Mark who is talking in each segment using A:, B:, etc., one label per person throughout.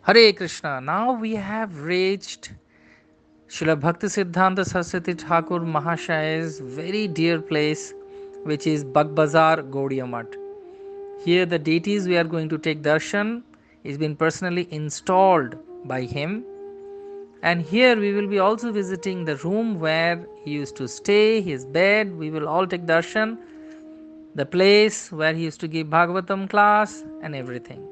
A: Hare Krishna. Now we have reached Srila Bhakti Siddhanta Saraswati Thakur Mahashaya's very dear place, which is Bagbazar Gaudiya Math. Here, the deities we are going to take darshan is been personally installed by him, and here we will be also visiting the room where he used to stay, his bed. We will all take darshan, the place where he used to give Bhagavatam class, and everything.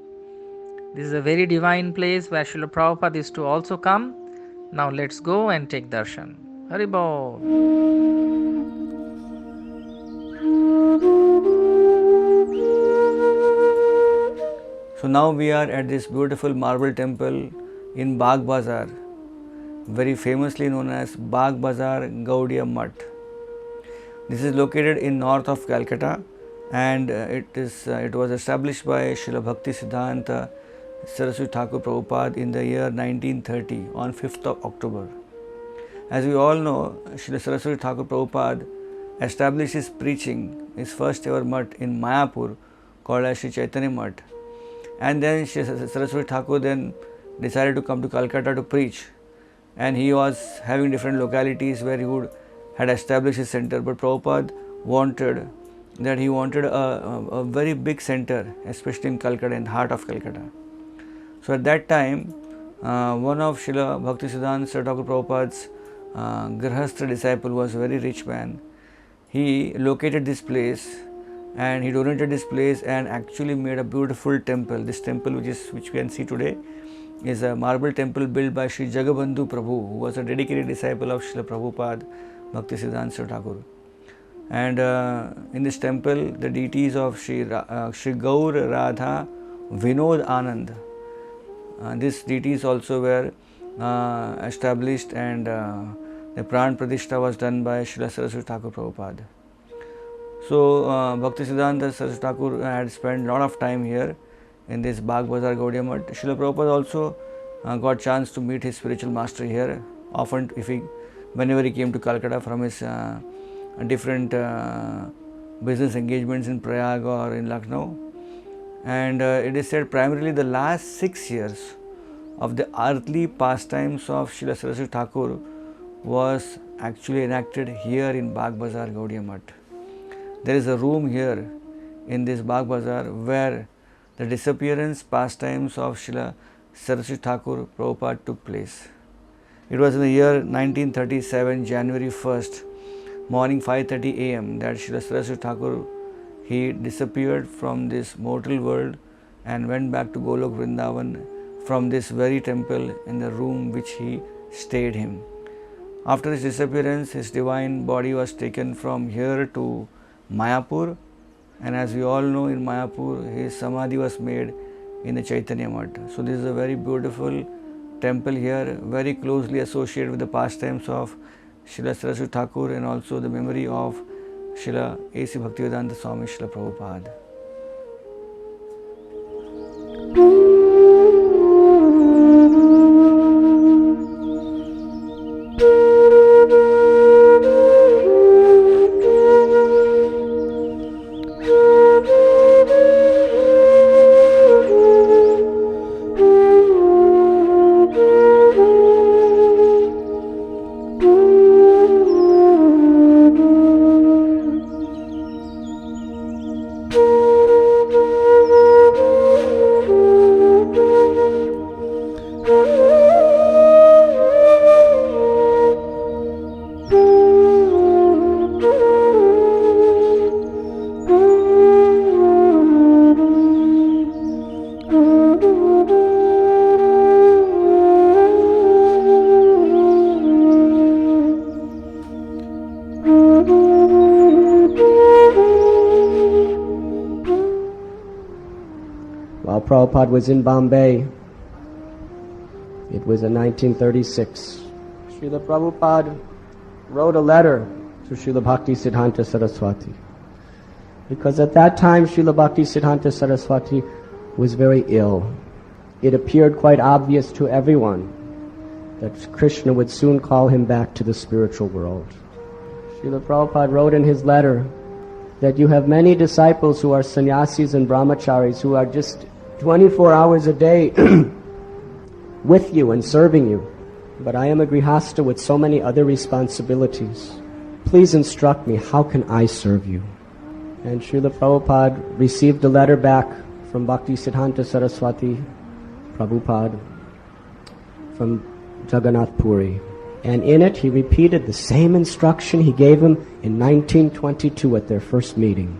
A: This is a very divine place where Srila Prabhupada is to also come. Now let's go and take darshan. Haribol.
B: So now we are at this beautiful marble temple in Bagh Bazar, very famously known as Bagh Bazar Gaudiya Math. This is located in north of Calcutta, and it was established by Srila Bhakti Siddhanta Saraswati Thakur Prabhupada in the year 1930 on 5th of October. As we all know, Srila Saraswati Thakur Prabhupada established his preaching, his first ever math in Mayapur called as Sri Chaitanya Math. And then Sri Saraswati Thakur then decided to come to Calcutta to preach, and he was having different localities where he had established his center. But Prabhupada wanted a very big center, especially in Calcutta, in the heart of Calcutta. So at that time, one of Srila Bhakti Siddhanta Thakur Prabhupada's Grihastha disciple was a very rich man. He located this place and he donated this place and actually made a beautiful temple. This temple, which we can see today, is a marble temple built by Sri Jagabandhu Prabhu, who was a dedicated disciple of Srila Prabhupada Bhakti Siddhanta Thakur. And in this temple, the deities of Sri Gaur, Radha, Vinod, Anand, these deities also were established, and the Pran Pratishtha was done by Srila Saraswati Thakur Prabhupada. So Bhakti Siddhanta Saraswati Thakur had spent a lot of time here in this Bagh Bazar Gaudiya Math. Srila Prabhupada also got chance to meet his spiritual master here. Often, whenever he came to Calcutta from his different business engagements in Prayag or in Lucknow. And it is said primarily the last 6 years of the earthly pastimes of Srila Saraswati Thakur was actually enacted here in Bagh Bazar Gaudiya Math. There is a room here in this Bagh Bazar where the disappearance pastimes of Srila Saraswati Thakur Prabhupada took place. It was in the year 1937, January 1st, morning 5:30 a.m. that Srila Saraswati Thakur, he disappeared from this mortal world and went back to Golok Vrindavan from this very temple in the room which he stayed him. After his disappearance, his divine body was taken from here to Mayapur, and as we all know, in Mayapur his samadhi was made in the Chaitanya Math. So this is a very beautiful temple here, very closely associated with the pastimes of Srila Saraswati Thakur and also the memory of Srila A.C. Bhaktivedanta Swami Srila Prabhupada.
C: While Prabhupada was in Bombay, it was in 1936, Srila Prabhupada wrote a letter to Srila Bhakti Siddhanta Saraswati, because at that time Srila Bhakti Siddhanta Saraswati was very ill. It appeared quite obvious to everyone that Krishna would soon call him back to the spiritual world. Srila Prabhupada wrote in his letter that you have many disciples who are sannyasis and brahmacharis who are just 24 hours a day with you and serving you, but I am a grihasta with so many other responsibilities. Please instruct me, how can I serve you? And Srila Prabhupada received a letter back from Bhakti Siddhanta Saraswati Prabhupada from Jagannath Puri. And in it he repeated the same instruction he gave him in 1922 at their first meeting,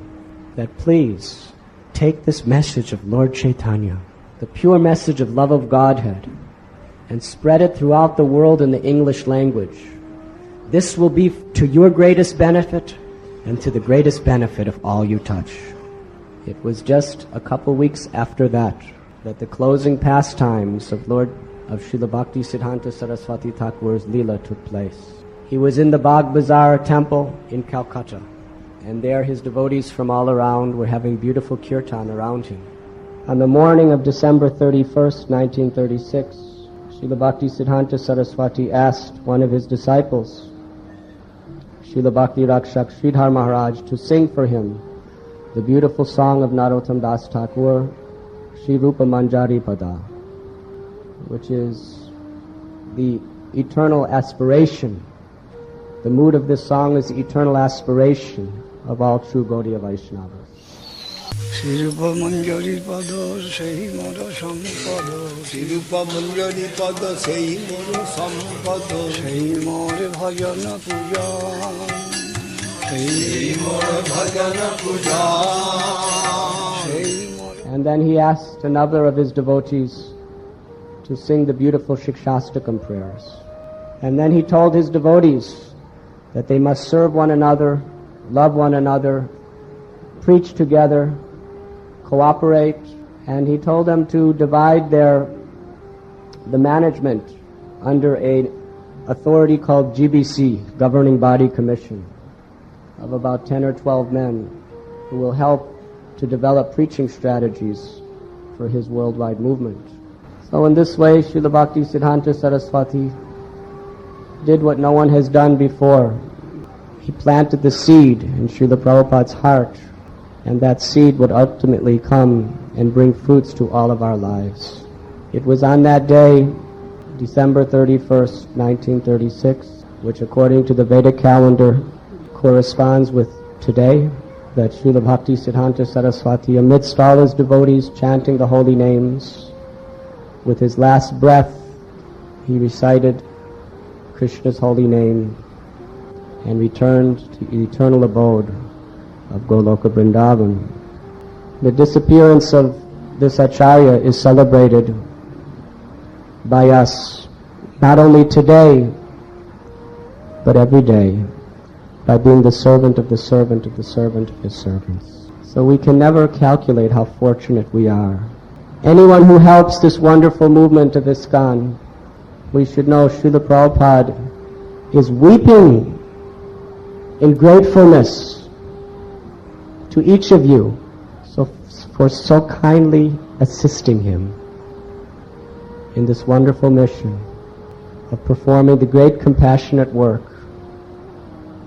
C: that please take this message of Lord Chaitanya, the pure message of love of Godhead, and spread it throughout the world in the English language. This will be to your greatest benefit and to the greatest benefit of all you touch. It was just a couple weeks after that the closing pastimes of Srila Bhakti Siddhanta Saraswati Thakur's Leela took place. He was in the Bagh Bazaar temple in Calcutta, and there his devotees from all around were having beautiful kirtan around him. On the morning of December 31st, 1936, Srila Bhakti Siddhanta Saraswati asked one of his disciples, Srila Bhakti Rakshak Sridhar Maharaj, to sing for him the beautiful song of Narottam Das Thakur, Shri Rupa Manjari Pada, which is the eternal aspiration. The mood of this song is the eternal aspiration of all true Gaudiya Vaishnavas.
D: Shri Rupa Manjari Pada, Sei Mora Sampada, Shri Rupa Manjari Pada, Sei Mora Sampada, Sei Mora Bhajana Puja, Sei Mora Bhajana Puja, Sei Mora.
C: And then he asked another of his devotees to sing the beautiful Shikshastakam prayers. And then he told his devotees that they must serve one another, love one another, preach together, cooperate, and he told them to divide the management under an authority called GBC, Governing Body Commission, of about 10 or 12 men who will help to develop preaching strategies for his worldwide movement. So in this way, Srila Bhakti Siddhanta Saraswati did what no one has done before. He planted the seed in Srila Prabhupada's heart, and that seed would ultimately come and bring fruits to all of our lives. It was on that day, December 31st, 1936, which according to the Vedic calendar corresponds with today, that Srila Bhakti Siddhanta Saraswati, amidst all his devotees chanting the holy names, with his last breath, he recited Krishna's holy name and returned to the eternal abode of Goloka Vrindavan. The disappearance of this Acharya is celebrated by us not only today, but every day, by being the servant of the servant of the servant of his servants. So we can never calculate how fortunate we are. Anyone who helps this wonderful movement of ISKCON, we should know Srila Prabhupada is weeping in gratefulness to each of you for so kindly assisting him in this wonderful mission of performing the great compassionate work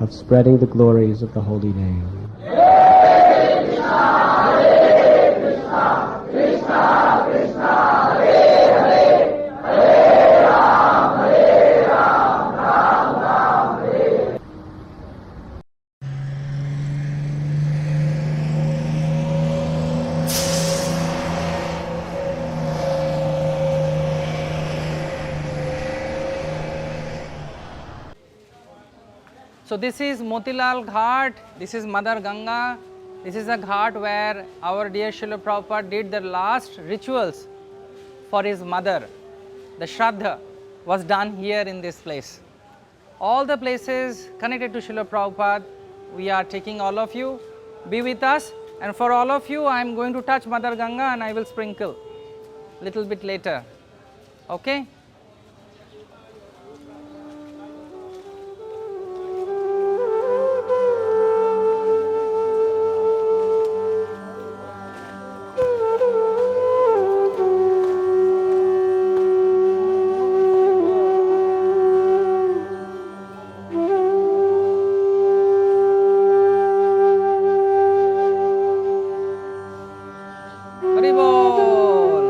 C: of spreading the glories of the holy name.
A: So this is Motilal Ghat, this is Mother Ganga, this is a ghat where our dear Srila Prabhupada did the last rituals for his mother. The Shraddha was done here in this place. All the places connected to Srila Prabhupada, we are taking all of you, be with us, and for all of you I am going to touch Mother Ganga and I will sprinkle little bit later. Okay? Hari Bol.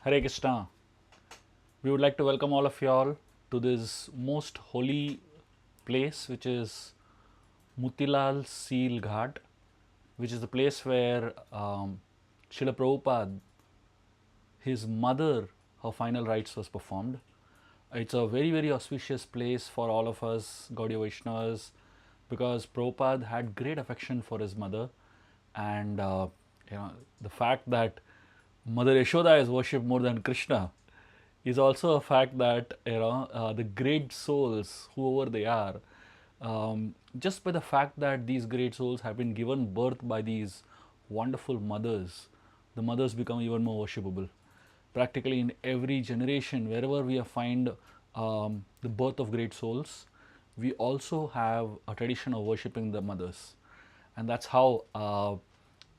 E: Hare Krishna. We would like to welcome all of you all to this most holy place, which is Mutilal Seal Ghat, which is the place where Srila Prabhupada, his mother, her final rites was performed. It's a very, very auspicious place for all of us Gaudiya Vaishnavas because Prabhupada had great affection for his mother, and the fact that Mother Yashoda is worshipped more than Krishna is also a fact that the great souls, whoever they are, just by the fact that these great souls have been given birth by these wonderful mothers, the mothers become even more worshipable. Practically in every generation, wherever we find the birth of great souls, we also have a tradition of worshipping the mothers, and that's how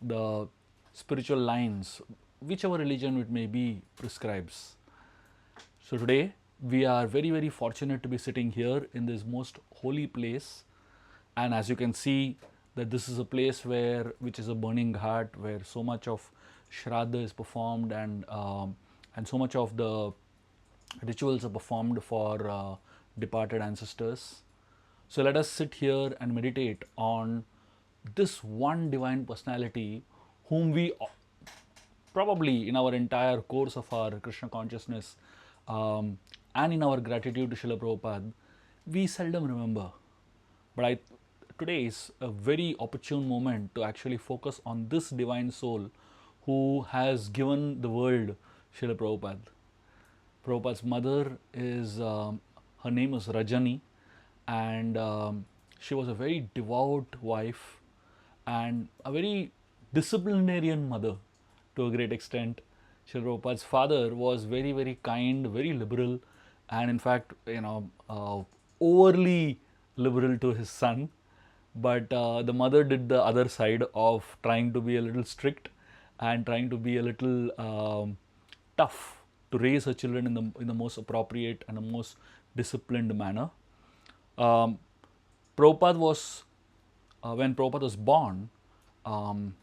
E: the spiritual lines, whichever religion it may be, prescribes. So today we are very, very fortunate to be sitting here in this most holy place, and as you can see that this is a place which is a burning ghat where so much of Shraddha is performed, and so much of the rituals are performed for departed ancestors. So let us sit here and meditate on this one divine personality whom we probably in our entire course of our Krishna consciousness and in our gratitude to Srila Prabhupada, we seldom remember. But today is a very opportune moment to actually focus on this divine soul who has given the world Srila Prabhupada. Prabhupada's mother is, her name is Rajani, and she was a very devout wife and a very disciplinarian mother to a great extent. Srila Prabhupada's father was very, very kind, very liberal, and in fact, overly liberal to his son. But the mother did the other side of trying to be a little strict and trying to be a little tough to raise her children in the most appropriate and the most disciplined manner. Prabhupada was, when Prabhupada was born in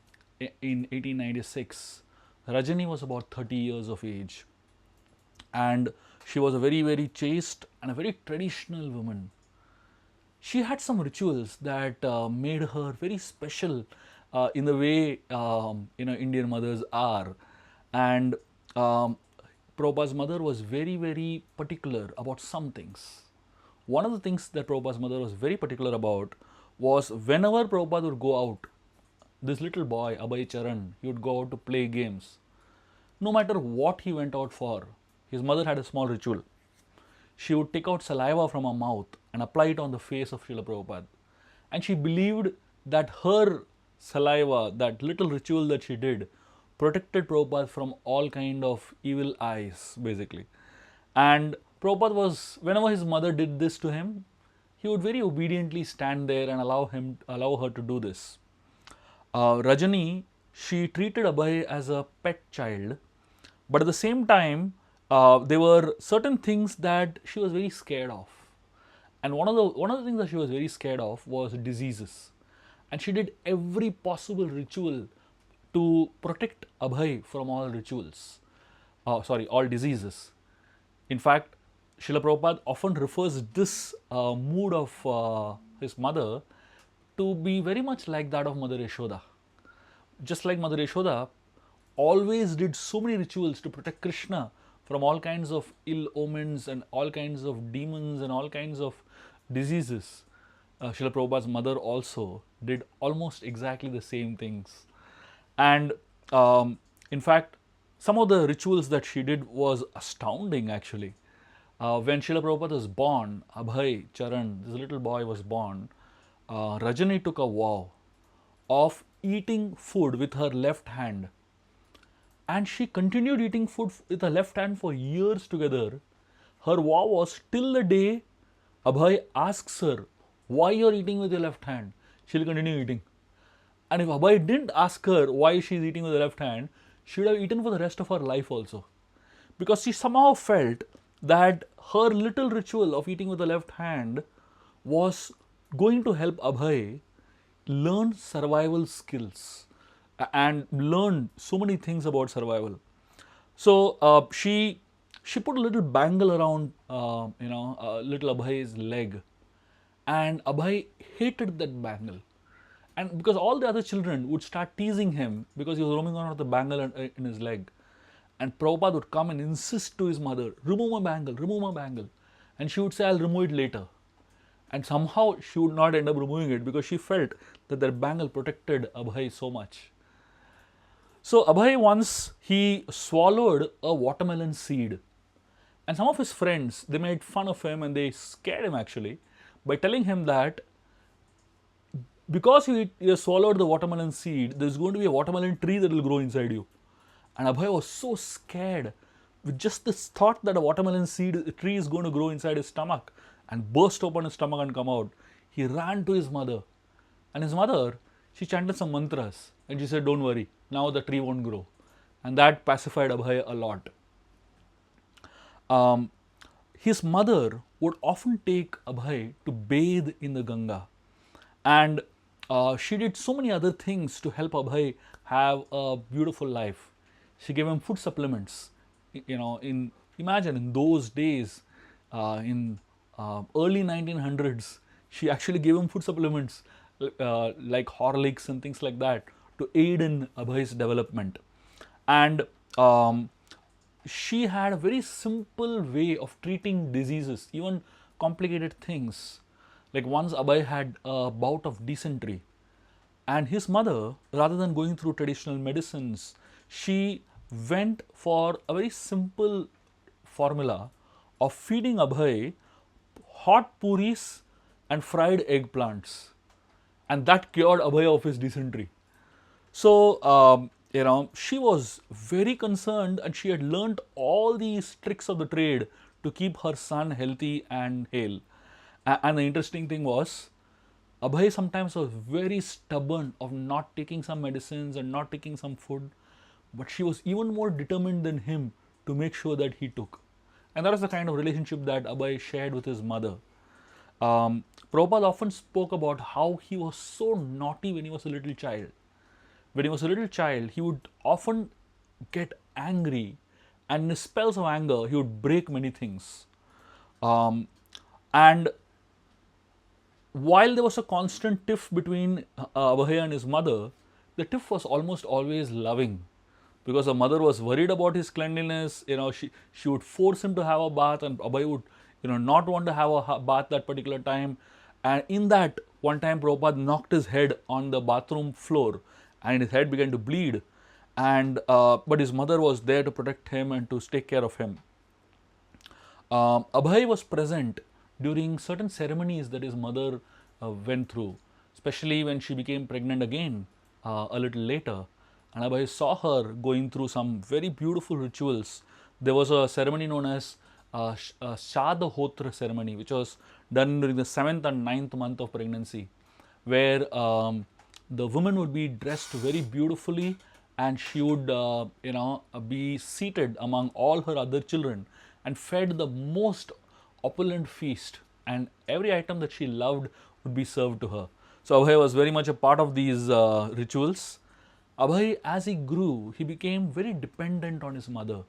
E: 1896, Rajani was about 30 years of age, and she was a very, very chaste and a very traditional woman. She had some rituals that made her very special in the way Indian mothers are, and Prabhupada's mother was very, very particular about some things. One of the things that Prabhupada's mother was very particular about was whenever Prabhupada would go out, this little boy, Abhay Charan, he would go out to play games. No matter what he went out for, his mother had a small ritual. She would take out saliva from her mouth and apply it on the face of Srila Prabhupada. And she believed that her saliva, that little ritual that she did, protected Prabhupada from all kind of evil eyes, basically. And Prabhupada was, whenever his mother did this to him, he would very obediently stand there and allow her to do this. Rajani, she treated Abhay as a pet child, but at the same time, there were certain things that she was very scared of. And one of the things that she was very scared of was diseases. And she did every possible ritual to protect Abhay from all all diseases. In fact, Srila Prabhupada often refers this mood of his mother to be very much like that of Mother Yashoda. Just like Mother Yashoda always did so many rituals to protect Krishna from all kinds of ill omens and all kinds of demons and all kinds of diseases, Srila Prabhupada's mother also did almost exactly the same things. And in fact, some of the rituals that she did was astounding actually. When Srila Prabhupada was born, Abhay Charan, this little boy was born, Rajani took a vow of eating food with her left hand. And she continued eating food with her left hand for years together. Her vow was till the day Abhay asks her, why you're eating with your left hand? She'll continue eating. And if Abhay didn't ask her why she's eating with the left hand, she would have eaten for the rest of her life also. Because she somehow felt that her little ritual of eating with the left hand was going to help Abhay learn survival skills and learn so many things about survival. So she put a little bangle around little Abhay's leg, and Abhay hated that bangle. And because all the other children would start teasing him because he was roaming around with the bangle in his leg. And Prabhupada would come and insist to his mother, remove my bangle, remove my bangle. And she would say, I'll remove it later. And somehow she would not end up removing it because she felt that their bangle protected Abhay so much. So Abhay once, he swallowed a watermelon seed. And some of his friends, they made fun of him and they scared him actually by telling him that because you swallowed the watermelon seed, there's going to be a watermelon tree that will grow inside you. And Abhay was so scared with just this thought that a watermelon seed tree is going to grow inside his stomach and burst open his stomach and come out. He ran to his mother. And his mother, she chanted some mantras and she said, don't worry, now the tree won't grow. And that pacified Abhay a lot. His mother would often take Abhay to bathe in the Ganga. And she did so many other things to help Abhay have a beautiful life. She gave him food supplements. Imagine in those days, in early 1900s, she actually gave him food supplements like Horlicks and things like that to aid in Abhay's development. And she had a very simple way of treating diseases, even complicated things. Like once Abhay had a bout of dysentery, and his mother, rather than going through traditional medicines, she went for a very simple formula of feeding Abhay hot puris and fried eggplants. And that cured Abhay of his dysentery. So, she was very concerned and she had learnt all these tricks of the trade to keep her son healthy and hale. And the interesting thing was, Abhay sometimes was very stubborn of not taking some medicines and not taking some food, but she was even more determined than him to make sure that he took. And that was the kind of relationship that Abhay shared with his mother. Prabhupada often spoke about how he was so naughty when he was a little child. When he was a little child, he would often get angry, and in his spells of anger, he would break many things. And while there was a constant tiff between Abhay and his mother, the tiff was almost always loving, because the mother was worried about his cleanliness. She would force him to have a bath, and Abhay would not want to have a bath that particular time. And in that, one time Prabhupada knocked his head on the bathroom floor and his head began to bleed. And but his mother was there to protect him and to take care of him. Abhay was present during certain ceremonies that his mother went through, especially when she became pregnant again a little later. And Abhay saw her going through some very beautiful rituals. There was a ceremony known as Shadahotra ceremony, which was done during the 7th and 9th month of pregnancy, where the woman would be dressed very beautifully and she would be seated among all her other children and fed the most opulent feast, and every item that she loved would be served to her. So Abhay was very much a part of these rituals. Abhay, as he grew, he became very dependent on his mother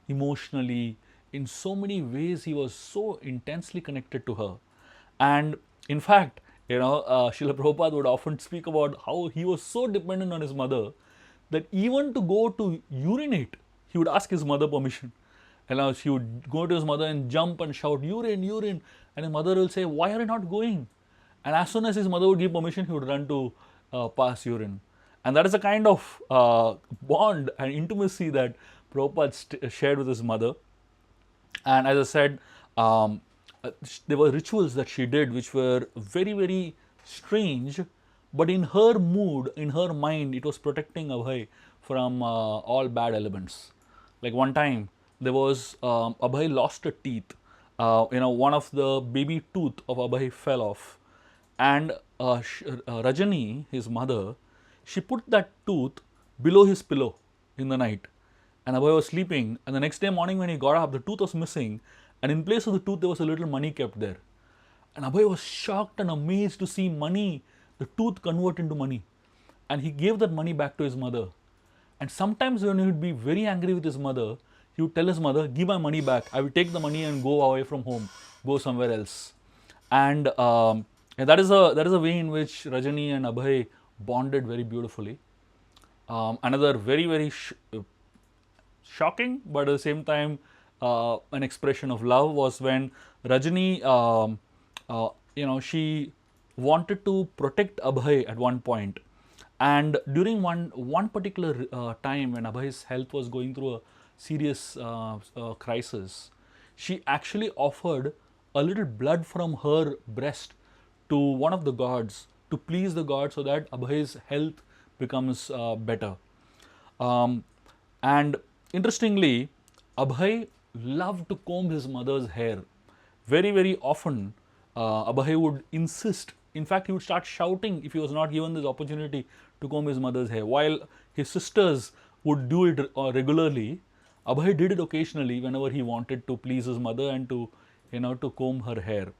E: emotionally. In so many ways, he was so intensely connected to her. And in fact, Srila Prabhupada would often speak about how he was so dependent on his mother that even to go to urinate, he would ask his mother permission. And she would go to his mother and jump and shout, urine, urine. And his mother will say, why are you not going? And as soon as his mother would give permission, he would run to pass urine. And that is a kind of bond and intimacy that Prabhupada shared with his mother. And as I said, there were rituals that she did which were very, very strange, but in her mood, in her mind, it was protecting Abhay from all bad elements. Like one time, there was Abhay lost a teeth. One of the baby tooth of Abhay fell off, and Rajani, his mother, she put that tooth below his pillow in the night. And Abhay was sleeping, and the next day morning when he got up, the tooth was missing, and in place of the tooth there was a little money kept there. And Abhay was shocked and amazed to see money, the tooth convert into money. And he gave that money back to his mother. And sometimes when he would be very angry with his mother, he would tell his mother, give my money back. I will take the money and go away from home, go somewhere else. And that is a way in which Rajani and Abhay bonded very beautifully. Another very shocking, but at the same time an expression of love was when Rajani, she wanted to protect Abhay at one point, and during one particular time when Abhay's health was going through a serious crisis, she actually offered a little blood from her breast to one of the gods to please the god so that Abhay's health becomes better. And interestingly, Abhay loved to comb his mother's hair. Very often, Abhay would insist. In fact, he would start shouting if he was not given this opportunity to comb his mother's hair. While his sisters would do it regularly, Abhay did it occasionally whenever he wanted to please his mother and to comb her hair.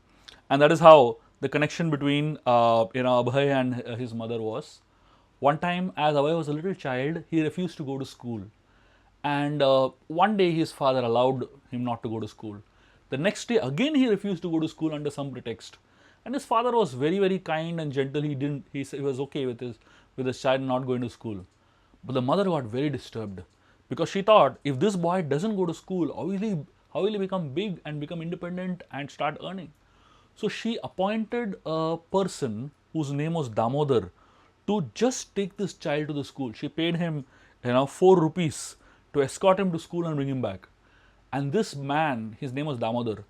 E: And that is how the connection between Abhay and his mother was. One time, as Abhay was a little child, he refused to go to school. And one day his father allowed him not to go to school. The next day again he refused to go to school under some pretext. And his father was very kind and gentle. He was okay with his child not going to school. But the mother got very disturbed because she thought, if this boy doesn't go to school, how will he become big and become independent and start earning? So she appointed a person whose name was Damodar to just take this child to the school. She paid him 4 rupees to escort him to school and bring him back. And this man, his name was Damodar,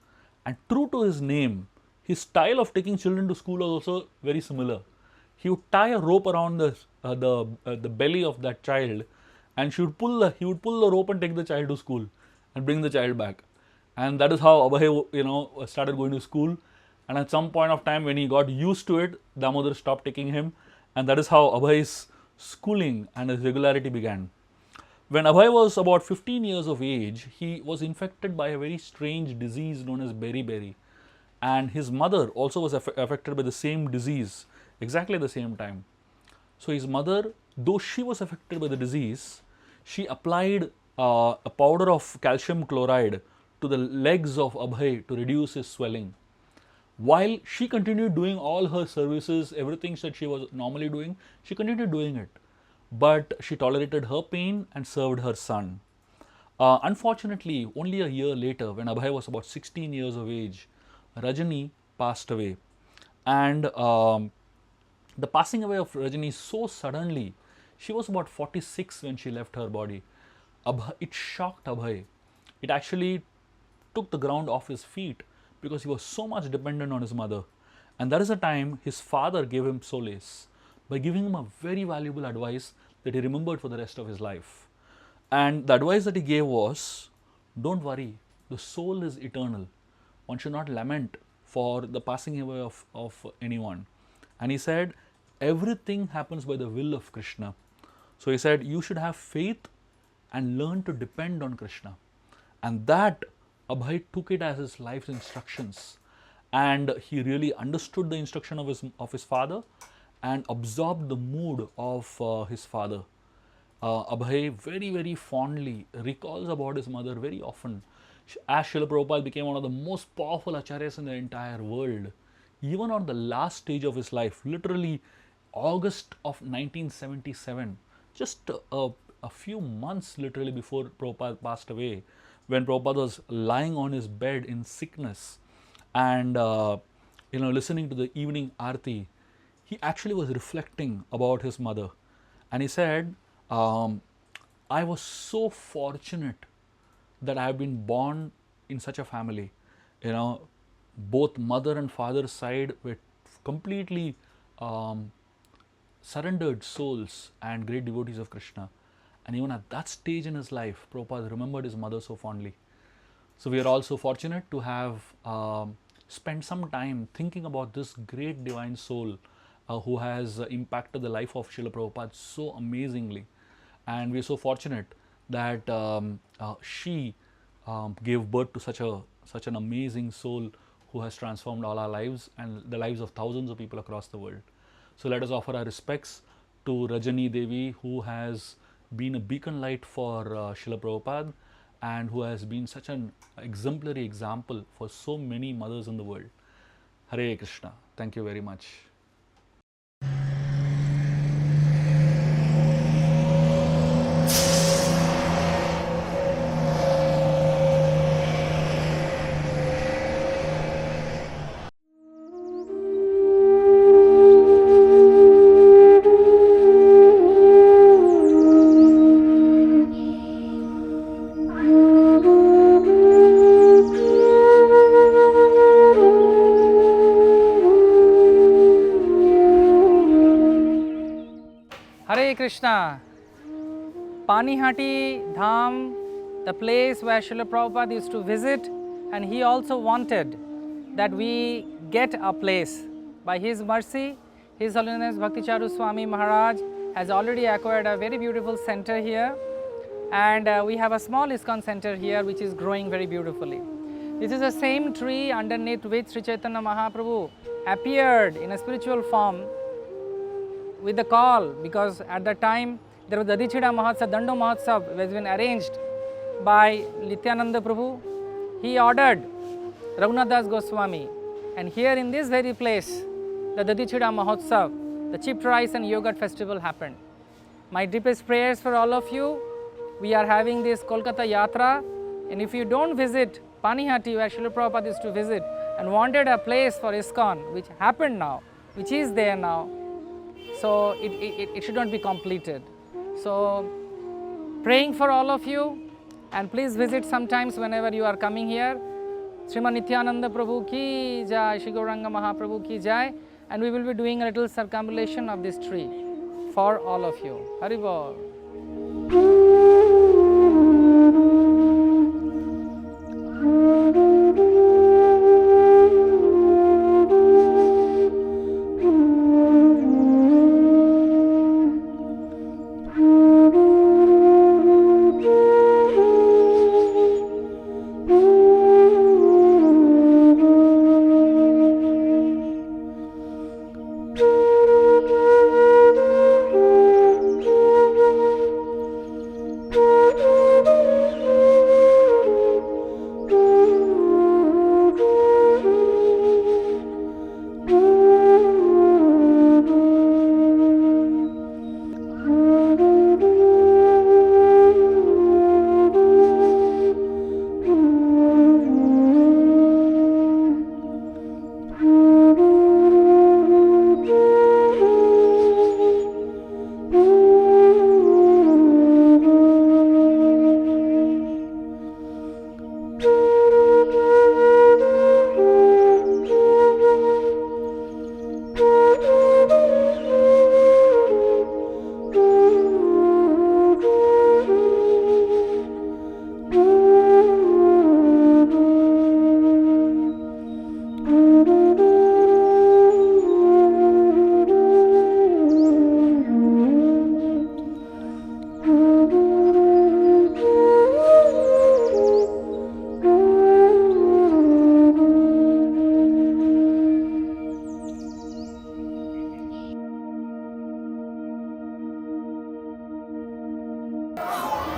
E: and true to his name, his style of taking children to school was also very similar. He would tie a rope around the belly of that child, and he would pull the rope and take the child to school and bring the child back. And that is how Abhay started going to school. And at some point of time, when he got used to it, Damodar stopped taking him, and that is how Abhay's schooling and his regularity began. When Abhay was about 15 years of age, he was infected by a very strange disease known as beriberi. And his mother also was affected by the same disease, exactly at the same time. So his mother, though she was affected by the disease, she applied a powder of calcium chloride to the legs of Abhay to reduce his swelling. While she continued doing all her services, everything that she was normally doing, she continued doing it. But she tolerated her pain and served her son. Unfortunately, only a year later, when Abhay was about 16 years of age, Rajani passed away. And the passing away of Rajani so suddenly, she was about 46 when she left her body. It shocked Abhay. It actually took the ground off his feet because he was so much dependent on his mother. And that is the time his father gave him solace by giving him a very valuable advice that he remembered for the rest of his life. And the advice that he gave was, don't worry, the soul is eternal. One should not lament for the passing away of anyone. And he said, everything happens by the will of Krishna. So he said, you should have faith and learn to depend on Krishna. And that Abhay took it as his life's instructions. And he really understood the instruction of his father and absorbed the mood of his father. Abhay very fondly recalls about his mother very often. As Srila Prabhupada became one of the most powerful acharyas in the entire world, even on the last stage of his life, literally August of 1977, just a few months literally before Prabhupada passed away, when Prabhupada was lying on his bed in sickness and listening to the evening aarti, he actually was reflecting about his mother. And he said, I was so fortunate that I have been born in such a family. Both mother and father's side were completely surrendered souls and great devotees of Krishna. And even at that stage in his life, Prabhupada remembered his mother so fondly. So we are also fortunate to have spent some time thinking about this great divine soul who has impacted the life of Srila Prabhupada so amazingly. And we are so fortunate that she gave birth to such an amazing soul who has transformed all our lives and the lives of thousands of people across the world. So let us offer our respects to Rajani Devi, who has been a beacon light for Srila Prabhupada, and who has been such an exemplary example for so many mothers in the world. Hare Krishna. Thank you very much.
A: Hare Krishna. Panihati Dham, the place where Srila Prabhupada used to visit, and he also wanted that we get a place. By his mercy, His Holiness Bhakticharu Swami Maharaj has already acquired a very beautiful center here, and we have a small ISKCON center here which is growing very beautifully. This is the same tree underneath which Sri Chaitanya Mahaprabhu appeared in a spiritual form with the call, because at that time there was the Dadichida Mahotsav, Dando Mahotsav was been arranged by Nityananda Prabhu. He ordered Raghunath Das Goswami, and here in this very place the Dadichida Mahotsav, the chipped rice and yogurt festival happened. My deepest prayers for all of you. We are having this Kolkata Yatra, and if you don't visit Panihati where Srila Prabhupada used to visit and wanted a place for ISKCON, which happened now, which is there now, so it should not be completed. So praying for all of you, and please visit sometimes whenever you are coming here. Srimad Nityananda Prabhu ki jai, Shri Gauranga Mahaprabhu ki jai, and we will be doing a little circumambulation of this tree for all of you. Haribol.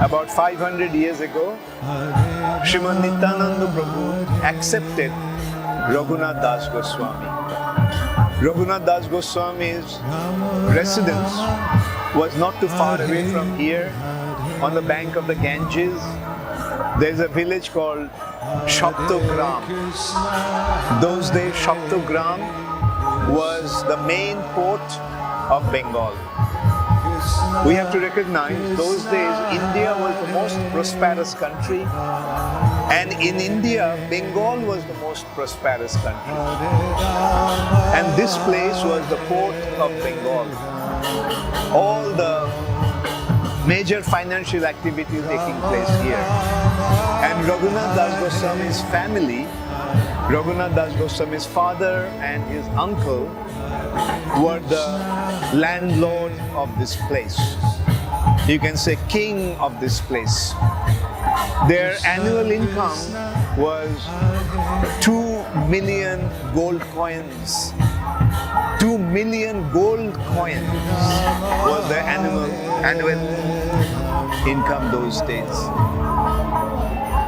F: About 500 years ago, Srimad Nityananda Prabhu accepted Raghunath Das Goswami. Raghunath Das Goswami's residence was not too far away from here, on the bank of the Ganges. There is a village called Shaptogram. Those days, Shaptogram was the main port of Bengal. We have to recognize those days India was the most prosperous country, and in India Bengal was the most prosperous country, and this place was the port of Bengal. All the major financial activity taking place here, and Raghunath Das Goswami's family, Raghunath Das Goswami's father and his uncle were the landlord of this place. You can say king of this place. Their annual income was 2 million gold coins. 2 million gold coins was their annual income those days.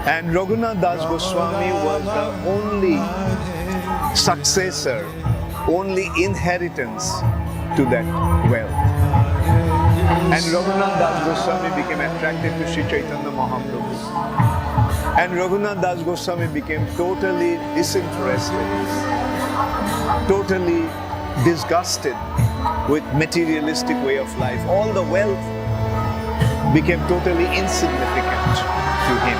F: And Raghunath Das Goswami was the only successor, only inheritance to that wealth. And Raghunath Das Goswami became attracted to Sri Chaitanya Mahaprabhu. And Raghunath Das Goswami became totally disinterested, totally disgusted with materialistic way of life. All the wealth became totally insignificant to him.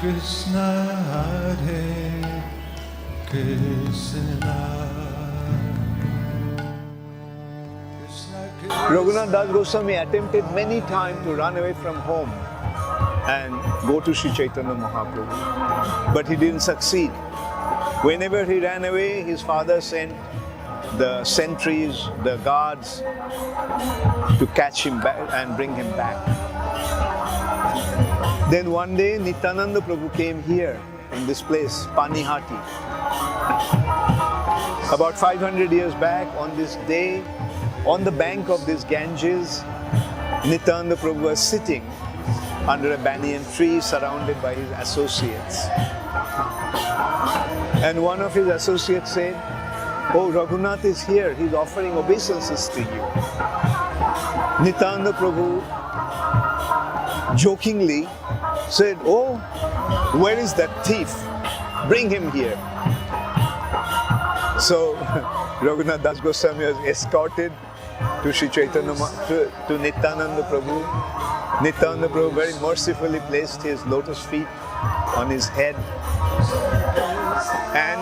G: Krishna, Hare Krishna.
F: Raghunath Das Goswami attempted many times to run away from home and go to Sri Chaitanya Mahaprabhu, but he didn't succeed. Whenever he ran away, his father sent the sentries, the guards, to catch him back and bring him back. Then one day, Nityananda Prabhu came here in this place, Panihati. About 500 years back, on this day, on the bank of this Ganges, Nityananda Prabhu was sitting under a banyan tree surrounded by his associates. And one of his associates said, "Oh, Raghunath is here, he's offering obeisances to you." Nityananda Prabhu jokingly said, "Oh, where is that thief? Bring him here." So Raghunath Das Goswami was escorted to Sri Chaitanya, to Nityananda Prabhu. Nityananda Prabhu very mercifully placed his lotus feet on his head, and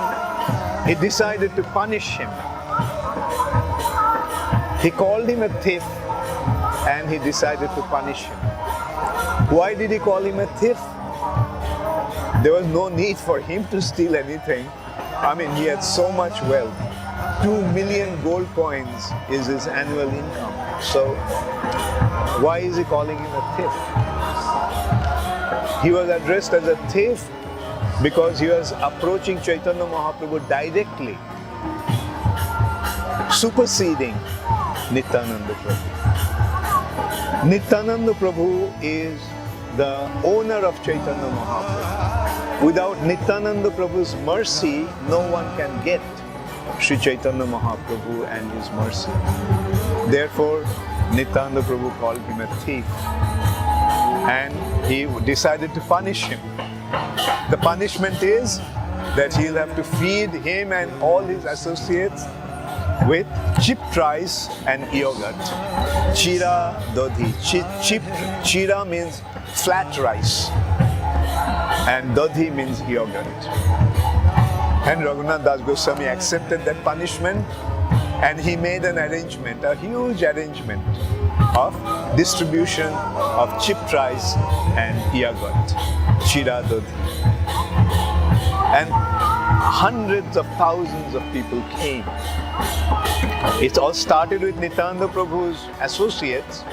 F: he decided to punish him. He called him a thief, and he decided to punish him. Why did he call him a thief? There was no need for him to steal anything. I mean, he had so much wealth. 2 million gold coins is his annual income. So, why is he calling him a thief? He was addressed as a thief because he was approaching Chaitanya Mahaprabhu directly, superseding Nityananda Prabhu. Nityananda Prabhu is the owner of Chaitanya Mahaprabhu. Without Nityananda Prabhu's mercy, no one can get Sri Chaitanya Mahaprabhu and his mercy. Therefore, Nityananda Prabhu called him a thief, and he decided to punish him. The punishment is that he'll have to feed him and all his associates with chipped rice and yogurt. Chira dodhi. Chira means flat rice, and dodhi means yogurt. And Raghunath Das Goswami accepted that punishment, and he made an arrangement, a huge arrangement of distribution of chipped rice and yogurt, chira dodhi. And hundreds of thousands of people came. It all started with Nityananda Prabhu's associates,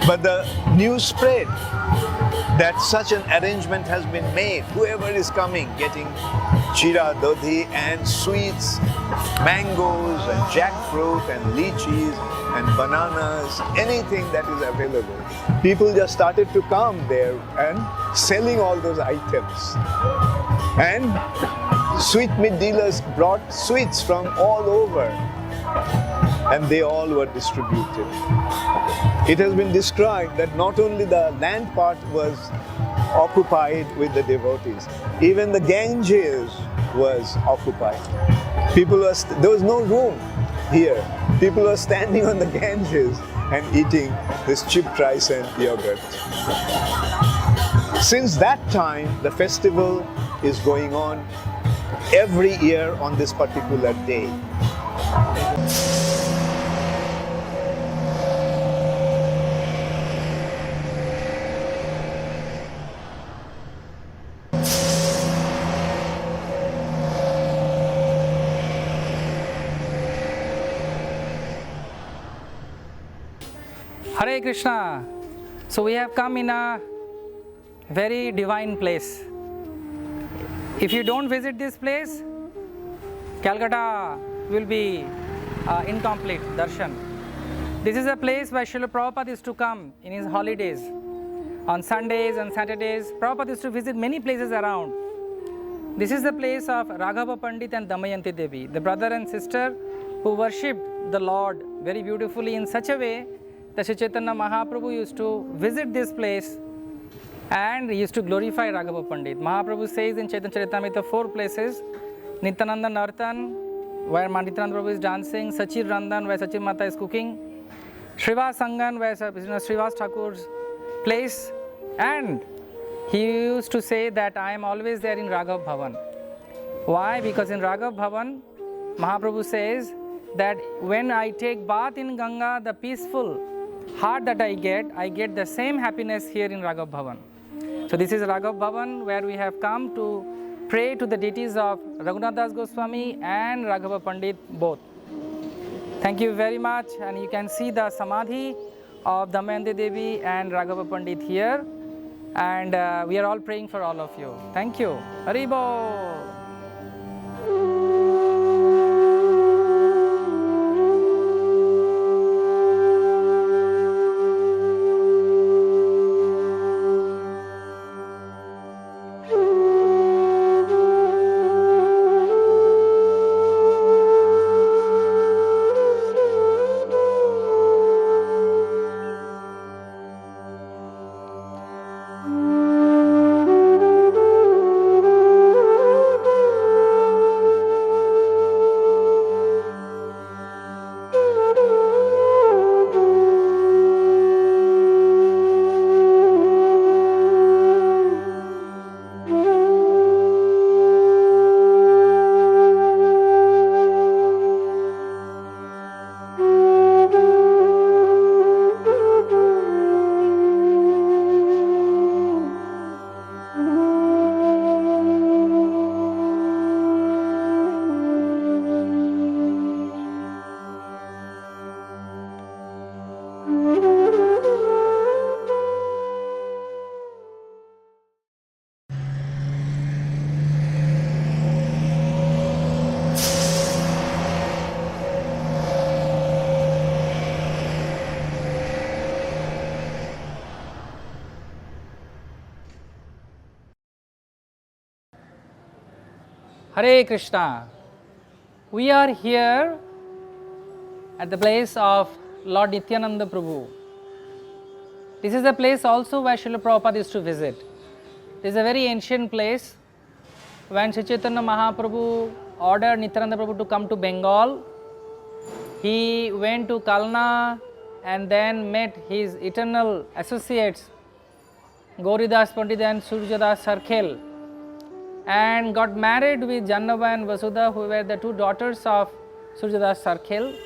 F: but the news spread that such an arrangement has been made. Whoever is coming, getting chira dodhi and sweets, mangoes and jackfruit and lychees and bananas, anything that is available. People just started to come there and selling all those items. And sweetmeat dealers brought sweets from all over, and they all were distributed. It has been described that not only the land part was occupied with the devotees, even the Ganges was occupied. There was no room here. People were standing on the Ganges and eating this chipped rice and yogurt. Since that time, the festival is going on every year on this particular day.
A: Hare Krishna. So we have come in a very divine place. If you don't visit this place, Calcutta will be incomplete darshan. This is a place where Srila Prabhupada used to come in his holidays. On Sundays and Saturdays, Prabhupada used to visit many places around. This is the place of Raghava Pandit and Damayanti Devi, the brother and sister who worshipped the Lord very beautifully in such a way that Sri Chaitanya Mahaprabhu used to visit this place and he used to glorify Raghava Pandit. Mahaprabhu says in Chaitanya Charitamrita 4 places, Nityananda Nartan, where Nityananda Prabhu is dancing, Sachir Randan, where Sachir Mata is cooking, Srivas Sangan, where Srivas Thakur's place, and he used to say that I am always there in Raghav Bhavan. Why? Because in Raghav Bhavan, Mahaprabhu says that when I take bath in Ganga, the peaceful heart that I get the same happiness here in Raghav Bhavan. So this is Raghav Bhavan where we have come to pray to the deities of Raghunath Das Goswami and Raghava Pandit both. Thank you very much, and you can see the Samadhi of Damayanti Devi and Raghava Pandit here, and we are all praying for all of you. Thank you. Haribo. Hare Krishna. We are here at the place of Lord Nityananda Prabhu. This is the place also where Srila Prabhupada used to visit. This is a very ancient place. When Sri Chaitanya Mahaprabhu ordered Nityananda Prabhu to come to Bengal, he went to Kalna and then met his eternal associates, Gauridas Pandit and Suryadas Sarkhel, and got married with Jannava and Vasudha, who were the two daughters of Suryadas Sarkhel,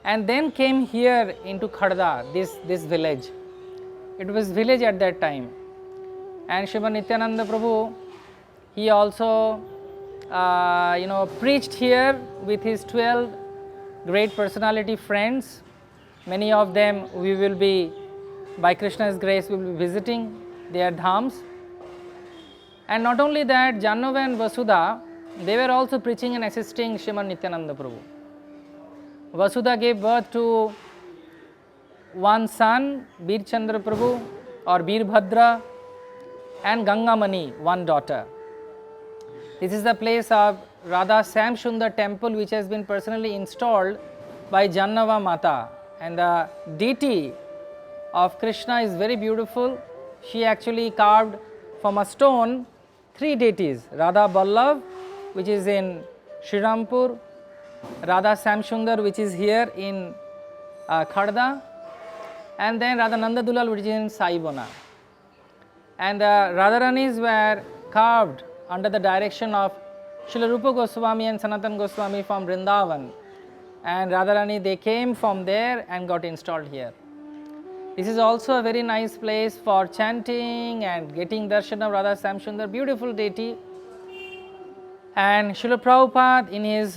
A: and then came here into Khadda, this village. It was village at that time. And Srimad Nityananda Prabhu, he also preached here with his 12 great personality friends. Many of them we will be, by Krishna's grace, we will be visiting their dhams. And not only that, Jannava and Vasudha, they were also preaching and assisting Srimad Nityananda Prabhu. Vasudha gave birth to one son, Bir Chandra Prabhu or Bir Bhadra, and Gangamani, one daughter. This is the place of Radha Samsundar temple, which has been personally installed by Jannava Mata. And the deity of Krishna is very beautiful. She actually carved from a stone 3 deities, Radha Ballav, which is in Shridampur, Radha Samsundar, which is here in Khadda, and then Radha Nanda Dulal, which is in Saibona. And the Radharanis were carved under the direction of Srila Rupa Goswami and Sanatan Goswami from Vrindavan. And Radharani, they came from there and got installed here. This is also a very nice place for chanting and getting darshan of Radha Samsundar, beautiful deity. And Srila Prabhupada in his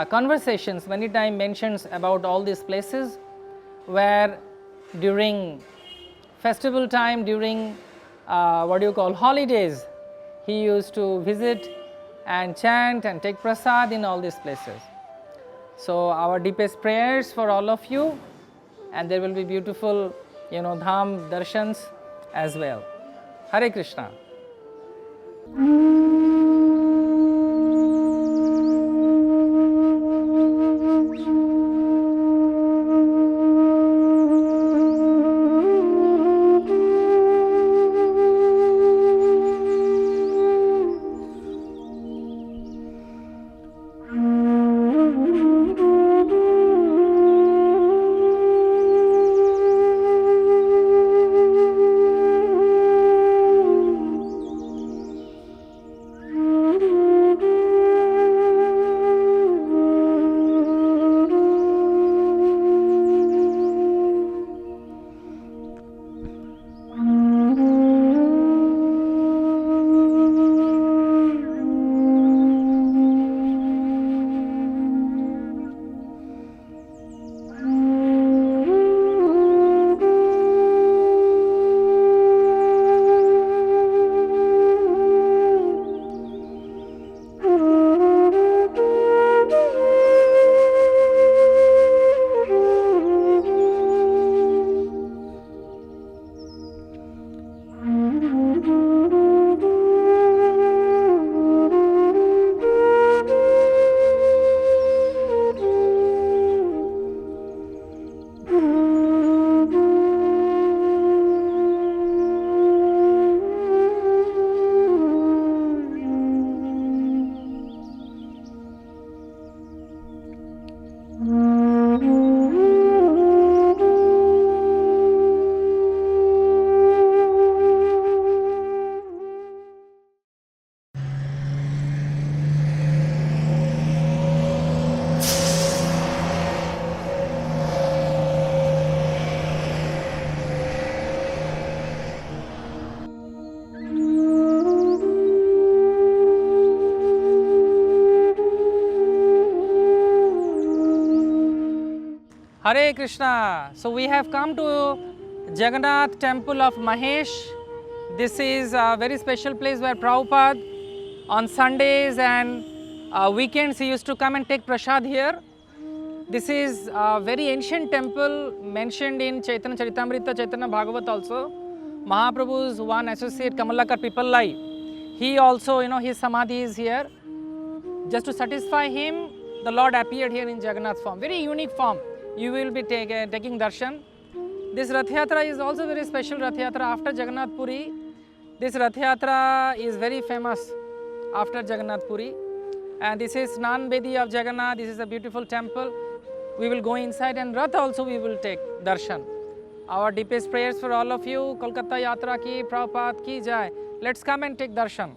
A: conversations many times mentions about all these places where during festival time, during holidays, he used to visit and chant and take prasad in all these places. So our deepest prayers for all of you, and there will be beautiful, dham darshans as well. Hare Krishna. Hare Krishna. So we have come to Jagannath temple of Mahesh. This is a very special place where Prabhupada on Sundays and weekends he used to come and take prasad here. This is a very ancient temple mentioned in Chaitanya Charitamrita, Chaitanya Bhagavat also. Mahaprabhu's one associate Kamalakar Pipallai, he also, his samadhi is here. Just to satisfy him, the Lord appeared here in Jagannath form, very unique form. You will be taking darshan. This Rath Yatra is also very special Rath Yatra after Jagannath Puri. This Rath Yatra is very famous after Jagannath Puri. And this is Snan Bedi of Jagannath. This is a beautiful temple. We will go inside and Rath also we will take darshan. Our deepest prayers for all of you. Kolkata Yatra ki, Prabhupada ki jai. Let's come and take darshan.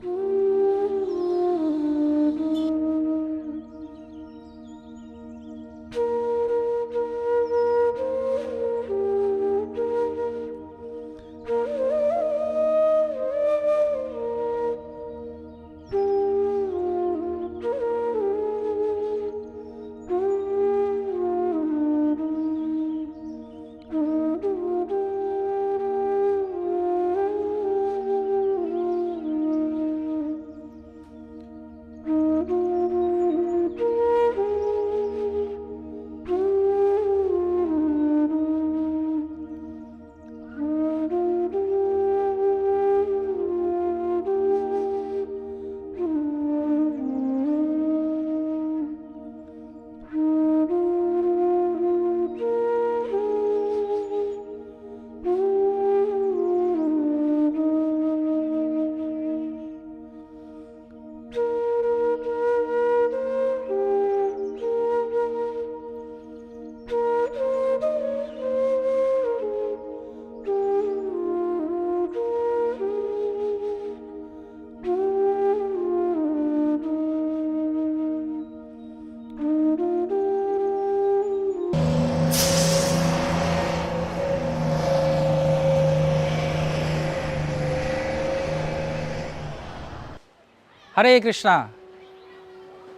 A: Hare Krishna.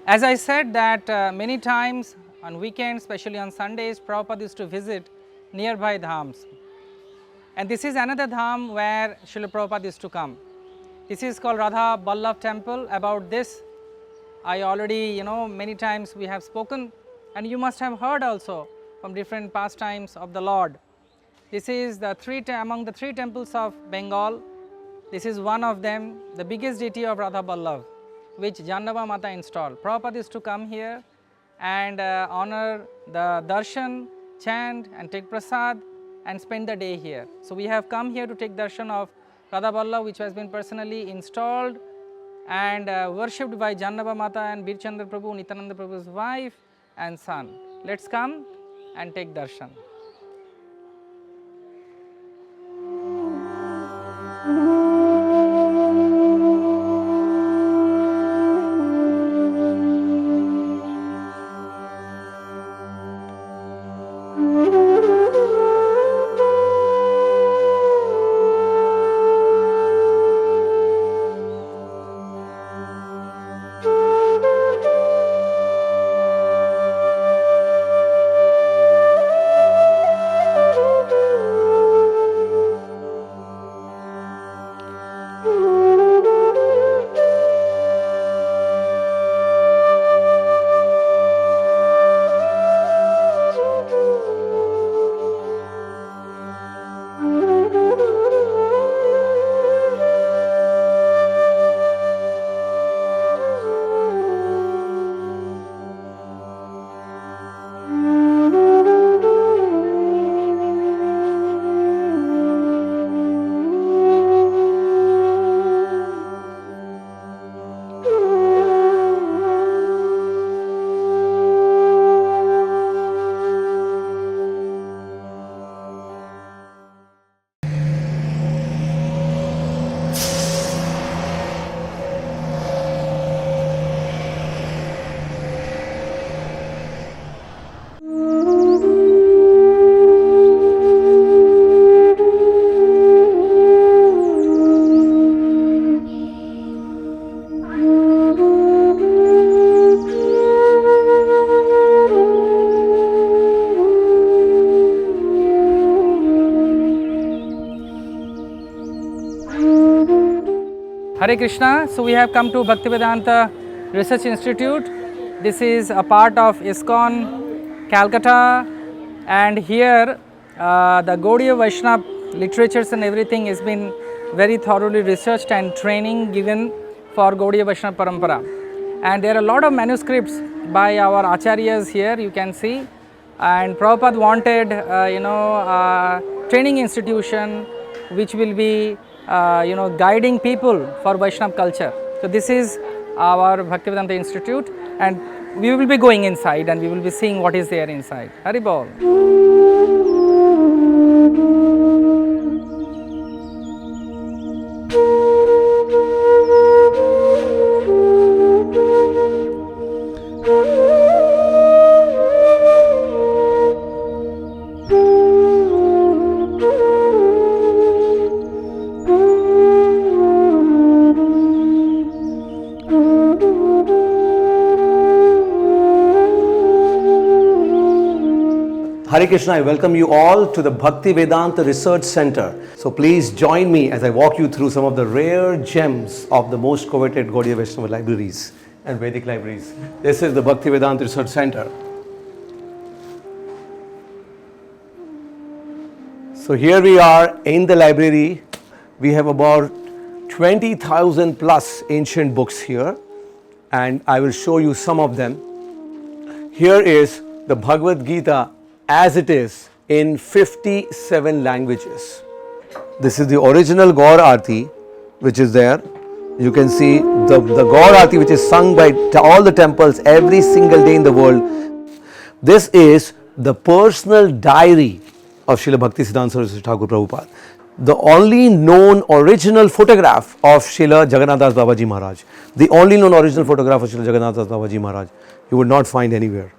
A: As I said that many times on weekends, especially on Sundays, Prabhupada used to visit nearby dhams. And this is another dham where Srila Prabhupada used to come. This is called Radha Ballabh temple. About this I already, many times we have spoken, and you must have heard also from different pastimes of the Lord. This is among the three temples of Bengal. This is one of them, the biggest deity of Radha Ballabh, which Jannava Mata installed. Prabhupada used to come here and honor the darshan, chant and take prasad and spend the day here. So we have come here to take darshan of Radha Ballabh, which has been personally installed and worshipped by Jannava Mata and Birchandra Prabhu, Nityananda Prabhu's wife and son. Let's come and take darshan. Hare Krishna. So we have come to Bhaktivedanta Research Institute. This is a part of ISKCON, Calcutta, and here the Gaudiya Vaishnava literatures and everything has been very thoroughly researched and training given for Gaudiya Vaishnava Parampara. And there are a lot of manuscripts by our acharyas here, you can see. And Prabhupada wanted, training institution which will be guiding people for Vaishnava culture. So this is our Bhaktivedanta Institute, and we will be going inside and we will be seeing what is there inside. Hari Bol.
H: Hare Krishna, I welcome you all to the Bhaktivedanta Research Center. So please join me as I walk you through some of the rare gems of the most coveted Gaudiya Vaishnava libraries and Vedic libraries. This is the Bhaktivedanta Research Center. So here we are in the library. We have about 20,000 plus ancient books here, and I will show you some of them. Here is the Bhagavad Gita as it is in 57 languages. This is the original Gaur Aarti which is there. You can see the Gaur Aarti which is sung by all the temples every single day in the world. This is the personal diary of Srila Bhaktisiddhanta Saraswati Thakur Prabhupada. The only known original photograph of Srila Jagannath Das Babaji Maharaj. The only known original photograph of Srila Jagannath Das Babaji Maharaj. You would not find anywhere.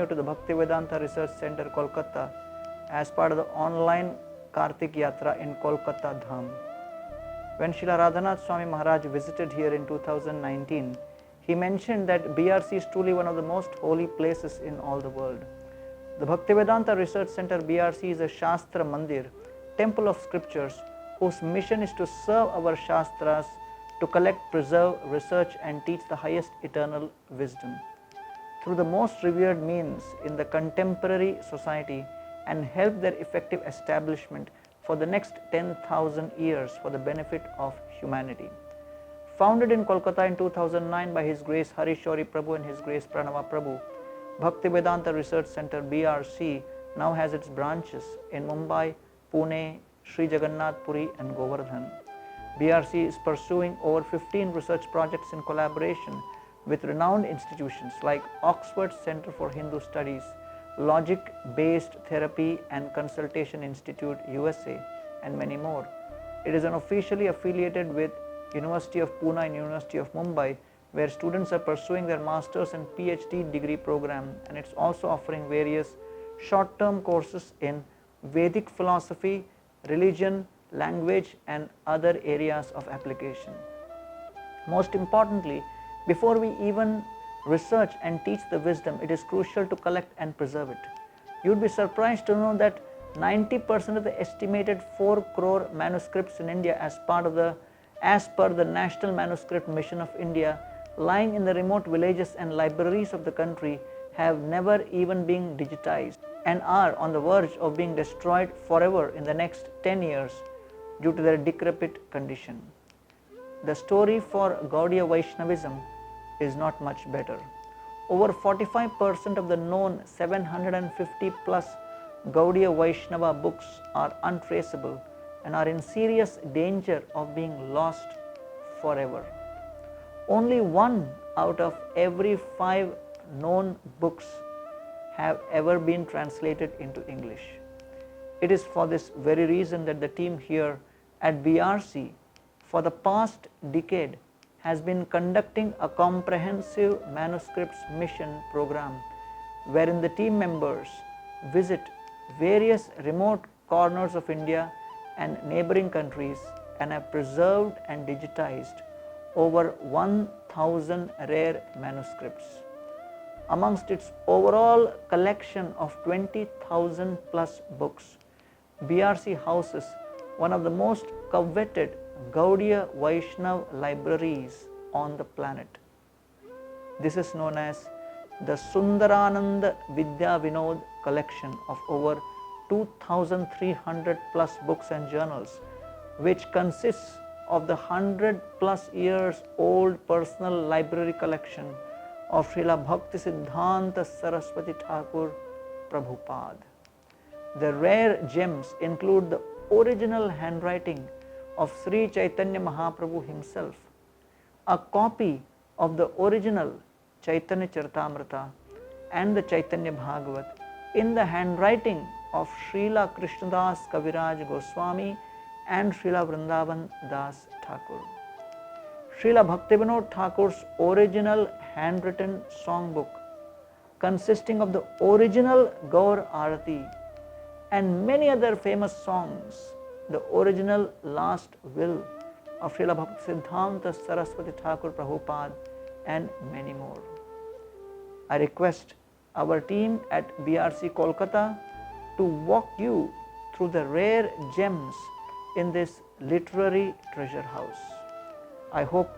I: you to the Bhaktivedanta Research Center, Kolkata, as part of the online Kartik Yatra in Kolkata Dham. When Srila Radhanath Swami Maharaj visited here in 2019, he mentioned that BRC is truly one of the most holy places in all the world. The Bhaktivedanta Research Center BRC is a Shastra Mandir, temple of scriptures, whose mission is to serve our Shastras, to collect, preserve, research and teach the highest eternal wisdom through the most revered means in the contemporary society, and help their effective establishment for the next 10,000 years for the benefit of humanity. Founded in Kolkata in 2009 by His Grace Hari Shauri Prabhu and His Grace Pranava Prabhu, Bhaktivedanta Research Center BRC now has its branches in Mumbai, Pune, Sri Jagannath Puri and Govardhan. BRC is pursuing over 15 research projects in collaboration with renowned institutions like Oxford Center for Hindu Studies, Logic-Based Therapy and Consultation Institute USA, and many more. It is unofficially affiliated with University of Pune and University of Mumbai, where students are pursuing their master's and PhD degree program, and it's also offering various short-term courses in Vedic philosophy, religion, language and other areas of application. Most importantly, before we even research and teach the wisdom, it is crucial to collect and preserve it. You would be surprised to know that 90% of the estimated 4 crore manuscripts in India as per the National Manuscript Mission of India, lying in the remote villages and libraries of the country, have never even been digitized and are on the verge of being destroyed forever in the next 10 years due to their decrepit condition. The story for Gaudiya Vaishnavism is not much better. Over 45% of the known 750 plus Gaudiya Vaishnava books are untraceable and are in serious danger of being lost forever. Only 1 out of every 5 known books have ever been translated into English. It is for this very reason that the team here at BRC for the past decade has been conducting a comprehensive manuscripts mission program, wherein the team members visit various remote corners of India and neighboring countries and have preserved and digitized over 1,000 rare manuscripts. Amongst its overall collection of 20,000 plus books, BRC houses one of the most coveted Gaudiya Vaishnav libraries on the planet. This is known as the Sundarananda Vidya Vinod collection of over 2,300 plus books and journals, which consists of the 100 plus years old personal library collection of Srila Bhaktisiddhanta Saraswati Thakur Prabhupada. The rare gems include the original handwriting of Sri Chaitanya Mahaprabhu himself, a copy of the original Chaitanya Charitamrita and the Chaitanya Bhagavat in the handwriting of Srila Krishnadas Kaviraj Goswami and Srila Vrindavan Das Thakur. Srila Bhaktivinoda Thakur's original handwritten songbook, consisting of the original Gaur Arati and many other famous songs, the original last will of Srila Bhaktisiddhanta Saraswati Thakur Prabhupada and many more. I request our team at BRC Kolkata to walk you through the rare gems in this literary treasure house. I hope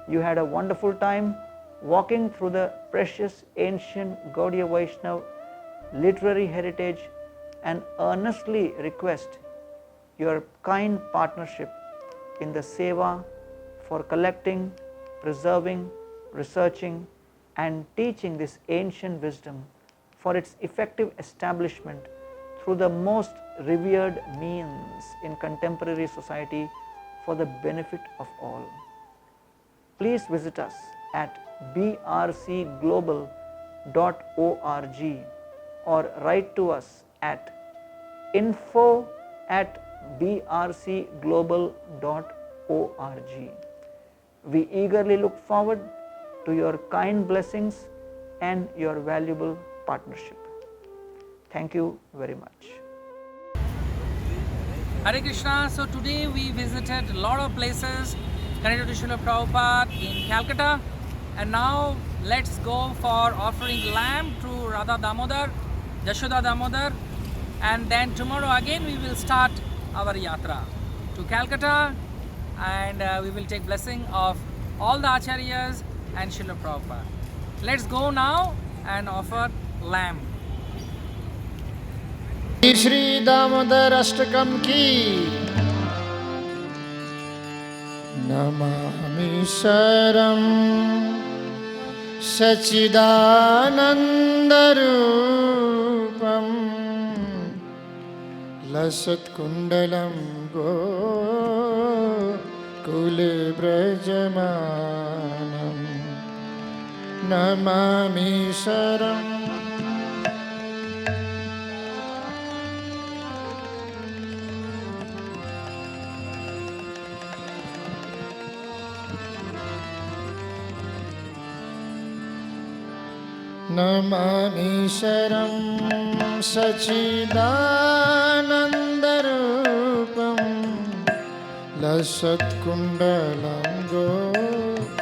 I: you had a wonderful time walking through the precious ancient Gaudiya Vaishnav literary heritage, and earnestly request your kind partnership in the seva for collecting, preserving, researching and teaching this ancient wisdom for its effective establishment through the most revered means in contemporary society for the benefit of all. Please visit us at brcglobal.org or write to us at info@brcglobal.org. We eagerly look forward to your kind blessings and your valuable partnership. Thank you very much.
A: Hare Krishna. So today we visited a lot of places connected to Srila Prabhupada in Calcutta, and now let's go for offering lamb to Radha Damodar, Jashoda Damodar, and then tomorrow again we will start our yatra to Calcutta, and we will take blessing of all the acharyas and Srila Prabhupada. Let's go now and offer lamb.
J: Shri Damodar Ashtakam की नमामि शरणं सच्चिदानन्दरूपं लसत्कुण्डलं गोकुले व्रजमानं नमामि शरणं नमामि शरणं सच्चिदानन्दरूपं लसत्कुण्डलं गोकुलव्रजमानं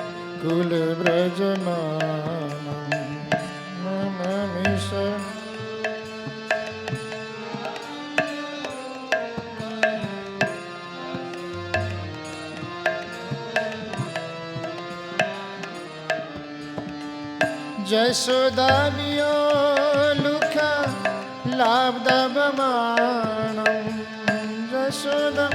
J: नमामि शरणं जशोदामियो लुखा लाब्धवमानं जशोदा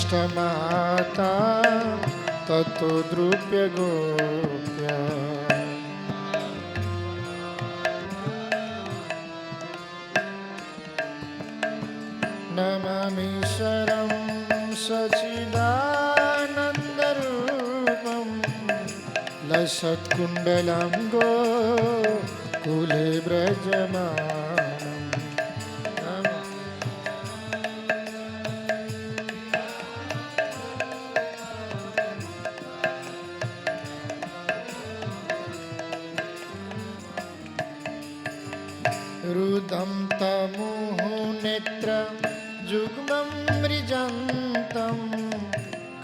J: परामिष्टमाता ततो द्रुप्य गोप्या नमामि शरणं सच्चिदानन्दरूपं लसत्कुण्डलं गोकुले व्रजमानं रुदं तमोनेत्र जुग्मं मृजन्तं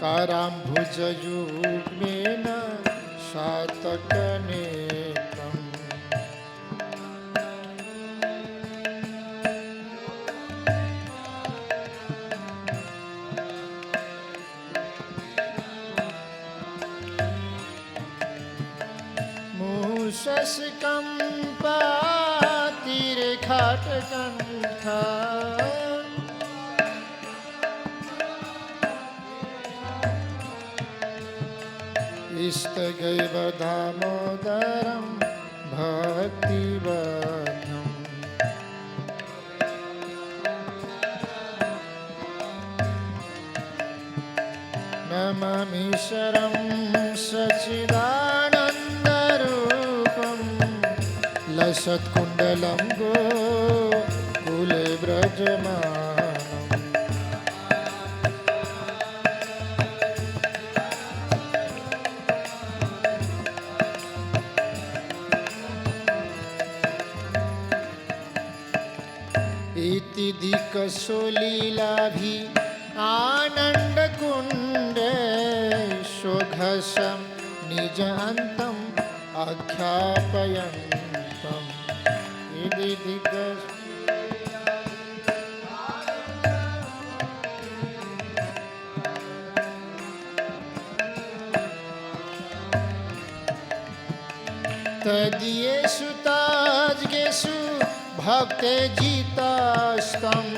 J: कराम्भुजयुग्मेन शातकनेत्रम् मूषस्कम्पातिरेखाटकण्ठा इष्टगैव दामोदरं भक्तिवद्यम् नमामि शरणं सच्चिदानन्दरूपं लसत्कुण्डलं गोकुले व्रजमानं इति दिक्सुलीलाभि आनन्दकुण्डे शोघसं निजान्तम् आख्यापयन्तम् इति दिक्स तदीयेषु ताजगेषु भक्ते जितास्तम्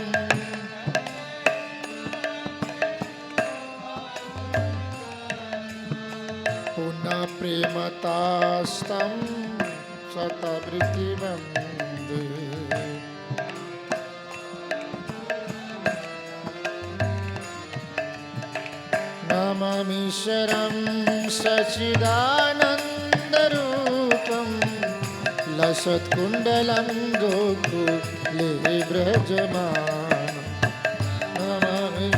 J: पुनः प्रेमतास्तं शतवृत्तिवन्दे नमामि शरणं सच्चिदानन्दरूपं लसत्कुण्डलं गोकुले व्रजमानं नमामि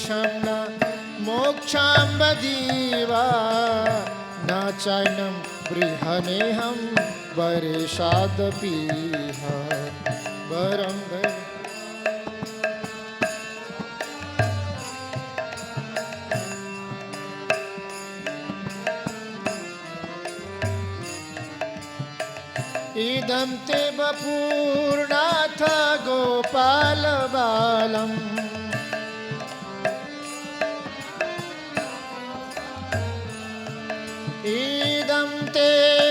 J: मोक्षं न मोक्षां वदीवा न चैनं बृहनेहं वरेशादपीह वरं इदं ते वपूर्णाथ गोपालबालम् इदं ते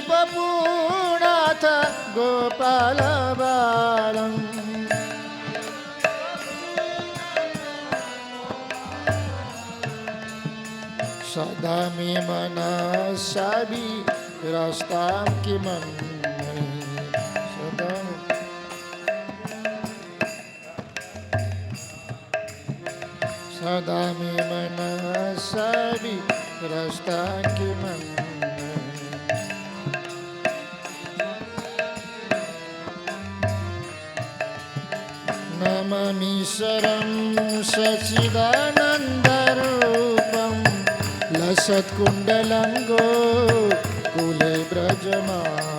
J: वपूर्णाथ गोपालबालम् सदा मे मनसाभि रस्तां किमन्ये सदा मे मनसाभि रस्तां किमन्ये नमामीश्वरं सच्चिदानन्दरूपं लसत्कुण्डलं गोकुले व्रजमानम्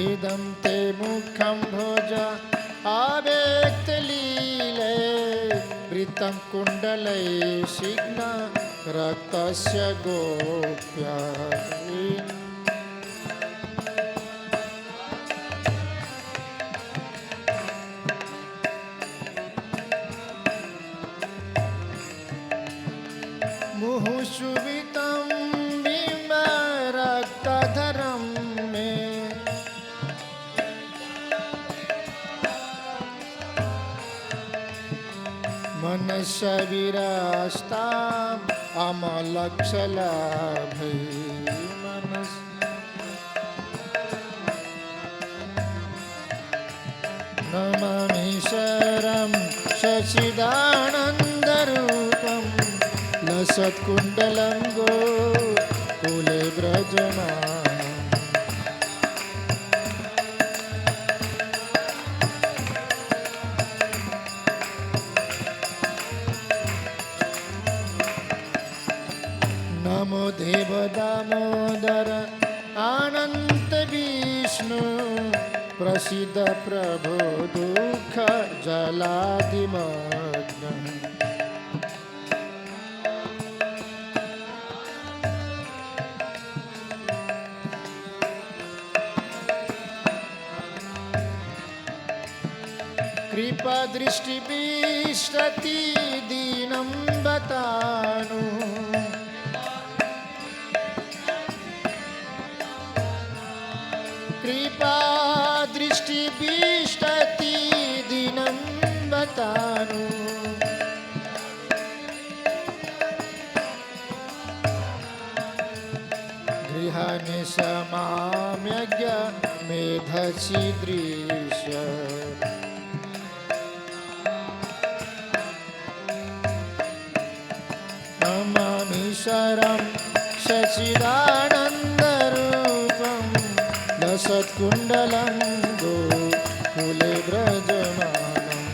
J: इदं ते मुखं भोज आवेक्तलीले वृत्तं कुण्डलै शिघ्न रक्तस्य गोप्या मुहुशुभितं बिम्बरक्तधरं मे मनस्य विरास्ताम् अमलक्षलाभै मनस् नमामीश्वरं सच्चिदानन्दरूपं लसत्कुण्डलं गोकुले व्रजमानम् नमो देव दामोदर अनन्त विष्णु प्रसीद प्रभो दुःख जलादिमग्न कृपा दृष्टिभिष्टति दीनं बतानु कृपा दृष्टिभिष्टति दीनं बतानु गृहाणि समाम्यज्ञ मेधसि दृश्य नमामीश्वरं सच्चिदानन्दरूपं लसत्कुण्डलं गोकुले व्रजमानम्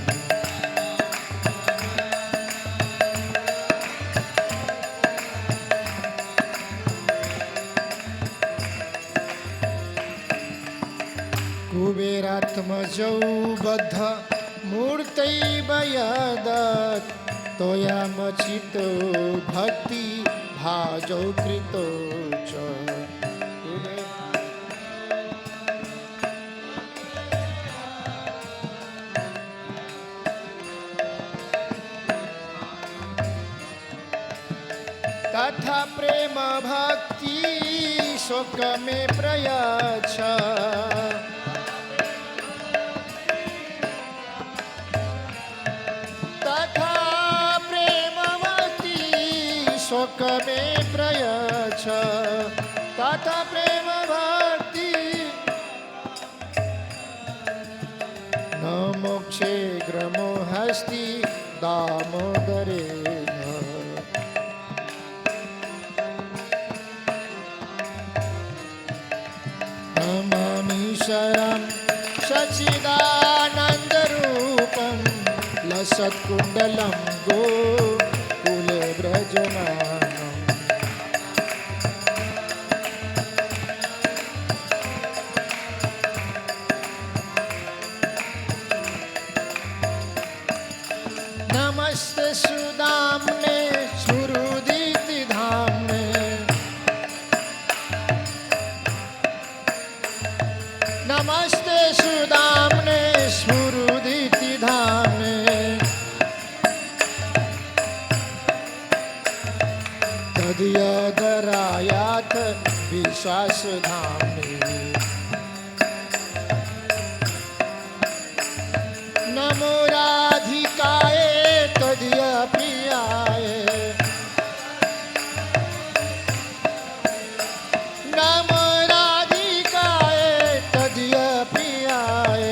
J: कुबेरात्मजौ बद्ध मूर्तैव यदत् त्वयामचितो भक्ति भाजौ कृतो च तथा प्रेम भक्ति शोक में प्रयच्छ तथा प्रेम भक्ति शोक में प्रयच्छ तथा प्रेम भक्ति न मोक्षे ग्रमो हस्ति दामोदरे नमामीश्वरं सच्चिदानन्दरूपं लसत्कुण्डलं गोकुलव्रजमानम् नमस्ते सुदाम्ने सुहृदितिधाम्ने नमस्ते सुदाम्ने स्फुरुदितिधाम्ने तदीयधरायाथ विश्वासधाम्ने नमो राधिकाय तदीय प्रियाय नमो राधिकाय तदीय प्रियाय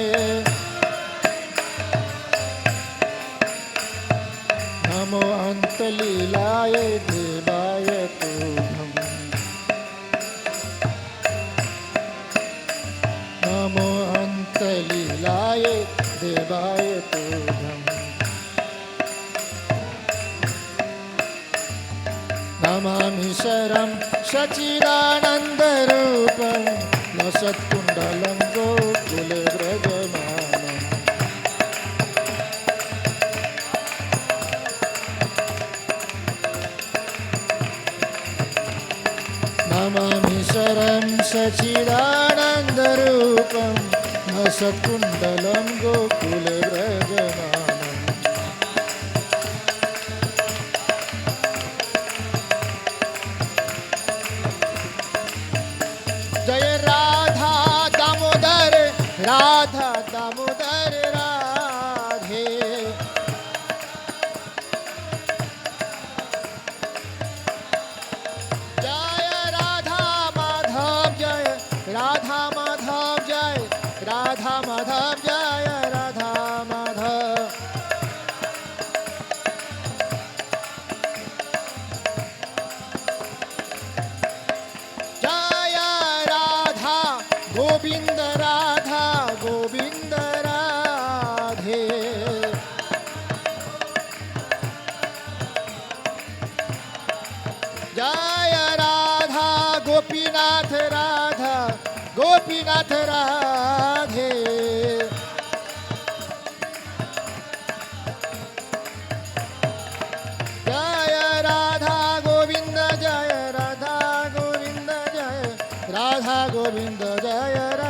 J: नमो अन्तलीलाय देवाय तुभ्यं नमो अन्तलीलाय देवाय तुभ्यं नमामि शरं सच्चिदानन्दरूपं लसत्कुण्डलं गोकुलव्रजमानम् नमामि शरं सच्चिदानन्दरूपं लसत्कुण्डलं गोकुलव्रजमानम् जय राधा दामोदर राधा दामोदर राधे जय राधा माधव जय राधा माधव जय राधा माधव जय राधा माधव जय राधा गोविंद राधा गोविंद राधे जय राधा गोपीनाथ राधा गोपीनाथ राधे जय राधा गोविंद जय राधा गोविंद जय राधा गोविंद जय राधा